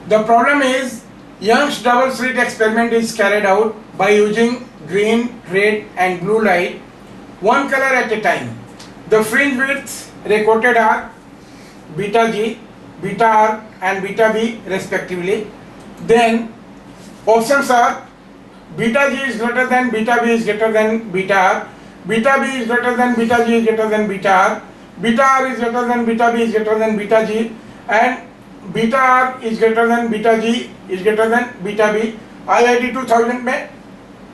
The problem is Young's double slit experiment is carried out by using green, red and blue light, one color at a time. The fringe widths recorded are beta G, beta R and beta B respectively. Then options are beta G is greater than beta B is greater than beta R, beta B is greater than beta G is greater than beta R, beta R is greater than beta B is greater than beta G and beta R is greater than beta G is greater than beta B. IIT 2000 में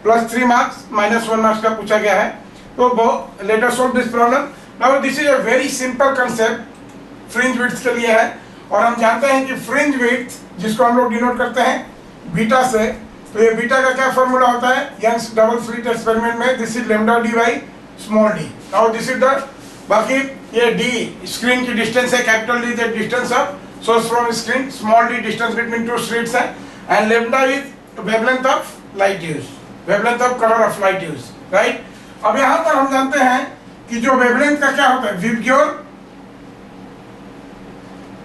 +3 marks -1 marks का पूछा गया है. तो let us solve this problem. Now this is a very simple concept. Fringe width के लिए है और हम जानते हैं कि फ्रिंज विड्थ जिसको हम लोग डिनोट करते हैं बीटा से, तो ये बीटा का क्या फॉर्मूला होता है यंग्स डबल स्लिट एक्सपेरिमेंट में, this is lambda D by small D. Now this is the, बाकी ये डी स्क्रीन की डिस्टेंस है, capital D the distance of source from screen, small D distance between two slits है and lambda is wavelength of light use, wavelength of colour of light use, right. अब यहाँ पर हम जानते हैं कि जो वेवलेंथ का क्या होता है विबग्योर,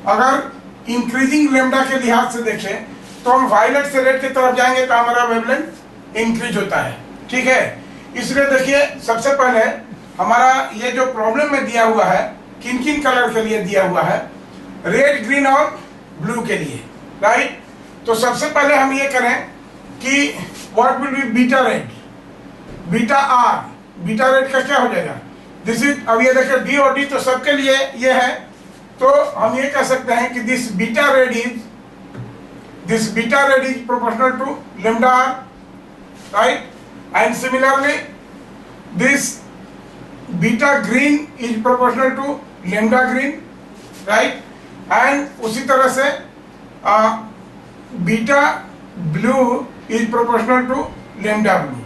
अगर इंक्रीजिंग लेम्डा के लिहाज से देखें तो हम वायलेट से रेड की तरफ जाएंगे तो हमारा वेवलेंथ इंक्रीज होता है, ठीक है. इसलिए देखिए सबसे पहले हमारा ये जो प्रॉब्लम में दिया हुआ है किन किन कलर के लिए दिया हुआ है, रेड ग्रीन और ब्लू के लिए, राइट. तो सबसे पहले हम ये करें कि what will be beta red, beta R, beta red का क्या हो जाएगा दिस इज, अब ये देखिए डी और डी तो सबके लिए ये है, तो हम ये कह सकते हैं कि this beta red is proportional to lambda R, right. And similarly this beta green is proportional to lambda green, right. And उसी तरह से beta blue is proportional to lambda blue,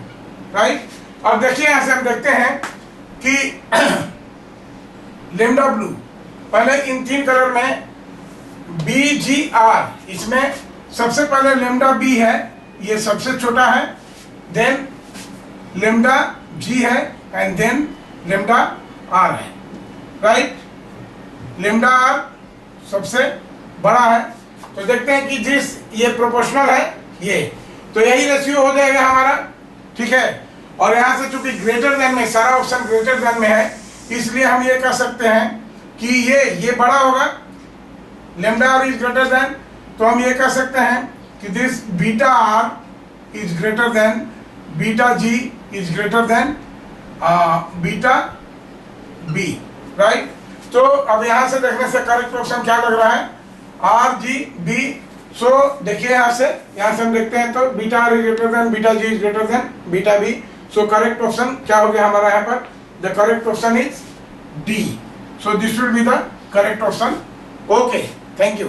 right. अब देखिए यहां से हम देखते हैं कि लैम्डा ब्लू पहले इन तीन कलर में बी जी आर, इसमें सबसे पहले लैम्डा बी है, ये सबसे छोटा है, देन लैम्डा जी है एंड देन लैम्डा आर है, राइट. लैम्डा आर सबसे बड़ा है, तो देखते हैं कि जिस ये प्रोपोर्शनल है ये, तो यही रेशियो हो जाएगा हमारा, ठीक है. और यहाँ से चूंकि ग्रेटर देन में सारा ऑप्शन ग्रेटर देन में है, इसलिए हम ये कह सकते हैं कि ये बड़ा होगा, lambda R is greater than, तो हम ये कह सकते हैं कि this beta R is greater than beta G is greater than beta B, right. तो अब यहाँ से देखने से करेक्ट ऑप्शन क्या लग रहा है आर जी बी. सो देखिए यहाँ से हम देखते हैं तो beta R is greater than beta G is greater than beta B. So correct option क्या हो गया हमारा यहाँ पर, the correct option is D. So this will be the correct option. Okay, thank you.